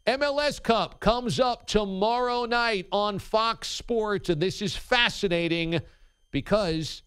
MLS Cup comes up tomorrow night on Fox Sports, and this is fascinating because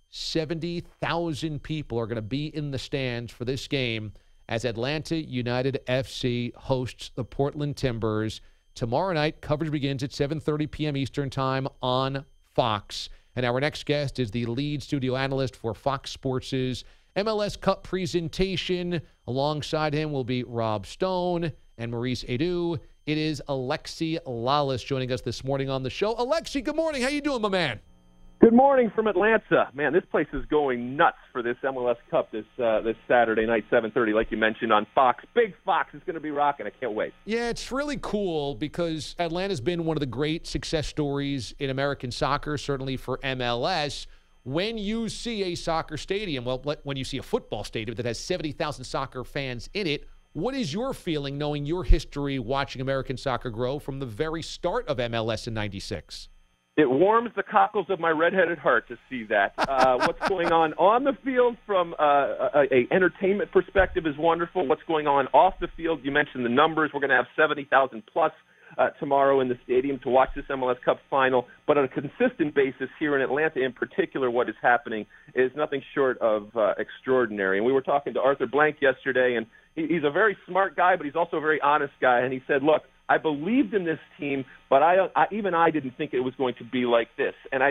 70,000 people are going to be in the stands for this game as Atlanta United FC hosts the Portland Timbers. Tomorrow night, coverage begins at 7:30 p.m. Eastern Time on Fox. And our next guest is the lead studio analyst for Fox Sports' MLS Cup presentation. Alongside him will be Rob Stone and Maurice Edu. It is Alexi Lalas joining us this morning on the show. Alexi, good morning. How you doing, my man? Good morning from Atlanta. Man, this place is going nuts for this MLS Cup this Saturday night, 7:30, like you mentioned, on Fox. Big Fox is going to be rocking. I can't wait. Yeah, it's really cool because Atlanta's been one of the great success stories in American soccer, certainly for MLS. When you see a soccer stadium, well, when you see a football stadium that has 70,000 soccer fans in it, what is your feeling knowing your history watching American soccer grow from the very start of MLS in '96? It warms the cockles of my redheaded heart to see that. What's going on the field from a entertainment perspective is wonderful. What's going on off the field, you mentioned the numbers. We're going to have 70,000 plus tomorrow in the stadium to watch this MLS Cup final. But on a consistent basis here in Atlanta in particular, what is happening is nothing short of extraordinary. And we were talking to Arthur Blank yesterday, and he's a very smart guy, but he's also a very honest guy. And he said, look, I believed in this team, but even I didn't think it was going to be like this. And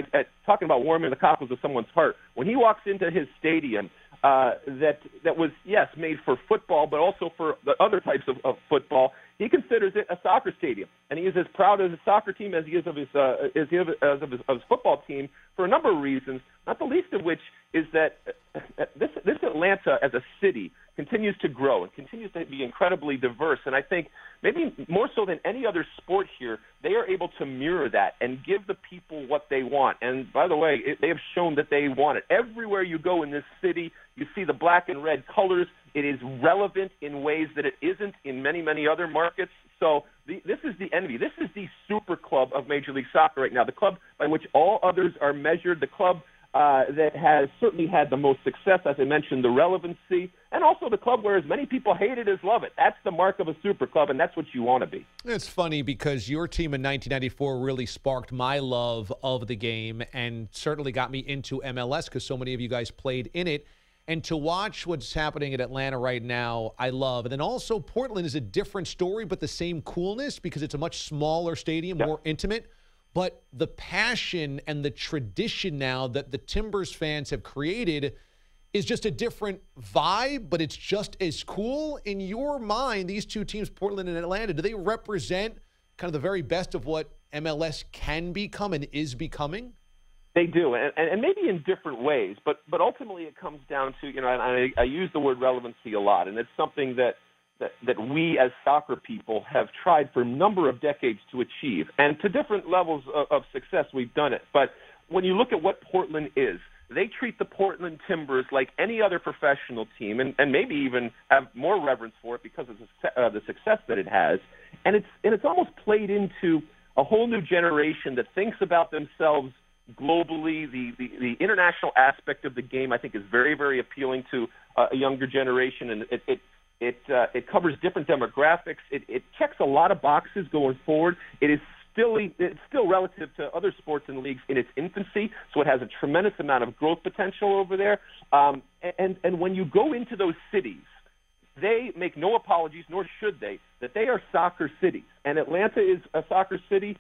talking about warming the cockles of someone's heart, when he walks into his stadium that was, yes, made for football, but also for the other types of football, he considers it a soccer stadium. And he is as proud of his soccer team as he is of his football team for a number of reasons, not the least of which is that this Atlanta as a city continues to grow and continues to be incredibly diverse. And I think maybe more so than any other sport here, they are able to mirror that and give the people what they want. And by the way, they have shown that they want it. Everywhere you go in this city, you see the black and red colors. It is relevant in ways that it isn't in many, many other markets. So this is the envy. This is the super club of Major League Soccer right now, the club by which all others are measured, the club that has certainly had the most success, as I mentioned, the relevancy, and also the club where as many people hate it as love it. That's the mark of a super club, and that's what you want to be. It's funny because your team in 1994 really sparked my love of the game and certainly got me into MLS because so many of you guys played in it. And to watch what's happening at Atlanta right now, I love. And then also Portland is a different story, but the same coolness because it's a much smaller stadium, more intimate. But the passion and the tradition now that the Timbers fans have created is just a different vibe, but it's just as cool. In your mind, these two teams, Portland and Atlanta, do they represent kind of the very best of what MLS can become and is becoming? They do, and maybe in different ways, but ultimately it comes down to, and I use the word relevancy a lot, and it's something that we as soccer people have tried for a number of decades to achieve. And to different levels of success, we've done it. But when you look at what Portland is, they treat the Portland Timbers like any other professional team and maybe even have more reverence for it because of the success that it has. And it's almost played into a whole new generation that thinks about themselves globally. The international aspect of the game, I think, is very, very appealing to a younger generation, and it covers different demographics. It checks a lot of boxes going forward. It's still relative to other sports and leagues in its infancy, so it has a tremendous amount of growth potential over there. And when you go into those cities, they make no apologies, nor should they, that they are soccer cities. And Atlanta is a soccer city.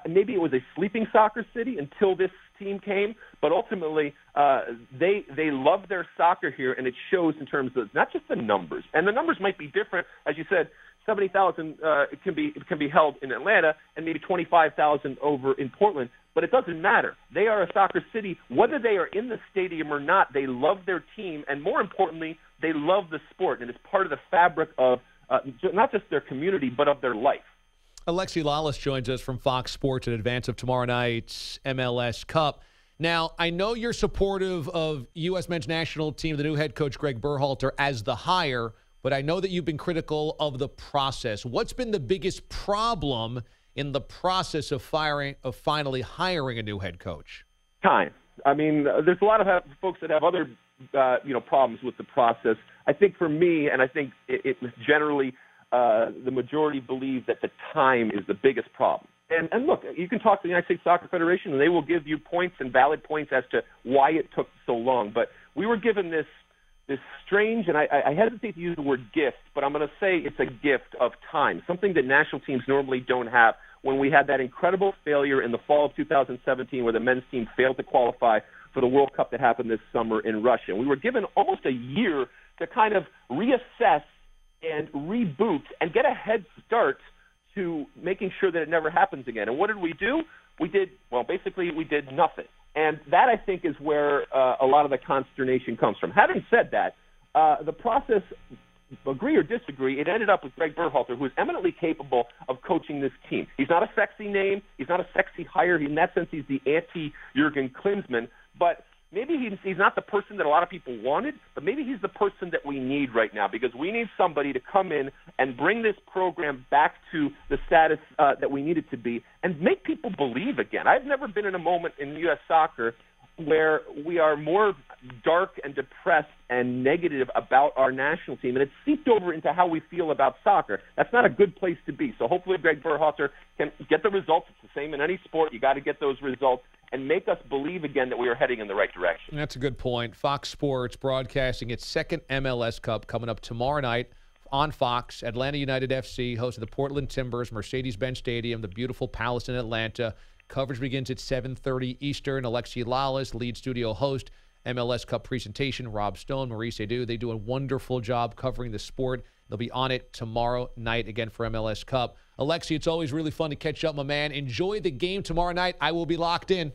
Maybe it was a sleeping soccer city until this team came, but ultimately they love their soccer here, and it shows in terms of not just the numbers. And the numbers might be different, as you said. 70,000 can be held in Atlanta, and maybe 25,000 over in Portland. But it doesn't matter. They are a soccer city. Whether they are in the stadium or not, they love their team, and more importantly, they love the sport, and it's part of the fabric of not just their community, but of their life. Alexi Lalas joins us from Fox Sports in advance of tomorrow night's MLS Cup. Now, I know you're supportive of U.S. men's national team, the new head coach, Greg Berhalter, as the hire, but I know that you've been critical of the process. What's been the biggest problem in the process of finally hiring a new head coach? Time. I mean, there's a lot of folks that have other problems with the process. I think for me, and I think it was generally the the majority believe that the time is the biggest problem. And look, you can talk to the United States Soccer Federation, and they will give you points and valid points as to why it took so long. But we were given this strange, and I hesitate to use the word gift, but I'm going to say it's a gift of time, something that national teams normally don't have. When we had that incredible failure in the fall of 2017 where the men's team failed to qualify for the World Cup that happened this summer in Russia. And we were given almost a year to kind of reassess and reboot and get a head start to making sure that it never happens again. And what did we do? We did nothing. And that, I think, is where a lot of the consternation comes from. Having said that, the process, agree or disagree, it ended up with Greg Berhalter, who is eminently capable of coaching this team. He's not a sexy name. He's not a sexy hire. In that sense, he's the anti-Jurgen Klinsmann. But maybe he's not the person that a lot of people wanted, but maybe he's the person that we need right now, because we need somebody to come in and bring this program back to the status that we need it to be and make people believe again. I've never been in a moment in U.S. soccer where we are more dark and depressed and negative about our national team, and it's seeped over into how we feel about soccer. That's not a good place to be. So hopefully Greg Berhalter can get the results. It's the same in any sport. You got to get those results and make us believe again that we are heading in the right direction. That's a good point. Fox Sports broadcasting its second MLS Cup coming up tomorrow night on Fox. Atlanta United FC hosting the Portland Timbers, Mercedes-Benz Stadium, the beautiful Palace in Atlanta. Coverage begins at 7:30 Eastern. Alexi Lalas, lead studio host. MLS Cup presentation. Rob Stone, Maurice Edu. They do a wonderful job covering the sport. They'll be on it tomorrow night again for MLS Cup. Alexi, it's always really fun to catch up, my man. Enjoy the game tomorrow night. I will be locked in.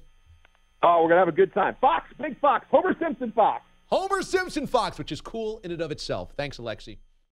Oh, we're going to have a good time. Fox, big Fox, Homer Simpson Fox. Homer Simpson Fox, which is cool in and of itself. Thanks, Alexi.